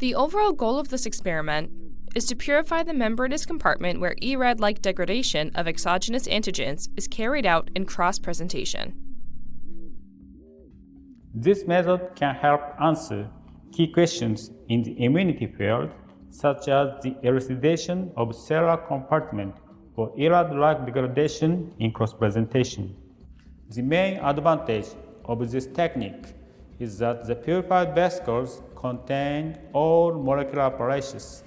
The overall goal of this experiment is to purify the membranous compartment where ERAD-like degradation of exogenous antigens is carried out in cross-presentation. This method can help answer key questions in the immunity field, such as the elucidation of cellular compartment for ERAD-like degradation in cross-presentation. The main advantage of this technique is that the purified vesicles contain all molecular paraceous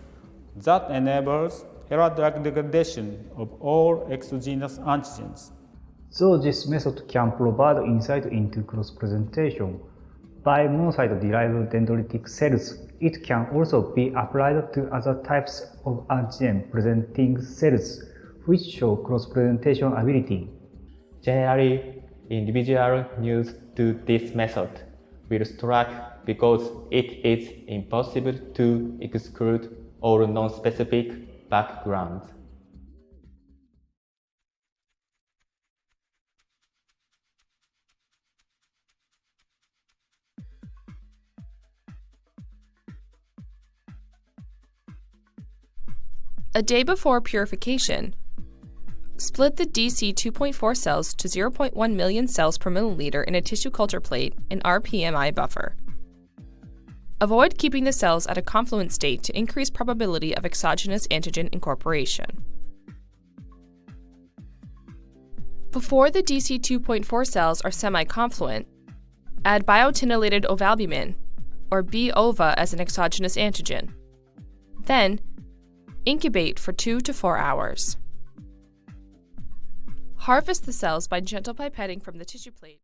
that enables ERAD-like degradation of all exogenous antigens. Though this method can provide insight into cross-presentation by monocyte-derived dendritic cells, it can also be applied to other types of antigen-presenting cells which show cross-presentation ability. Generally, individual use to this method will strike because it is impossible to exclude all non-specific backgrounds. A day before purification, split the DC 2.4 cells to 0.1 million cells per milliliter in a tissue culture plate in rPMI buffer. Avoid keeping the cells at a confluent state to increase probability of exogenous antigen incorporation. Before the DC 2.4 cells are semi-confluent, add biotinylated ovalbumin, or B-OVA, as an exogenous antigen. Then, incubate for 2 to 4 hours. Harvest the cells by gentle pipetting from the tissue plate.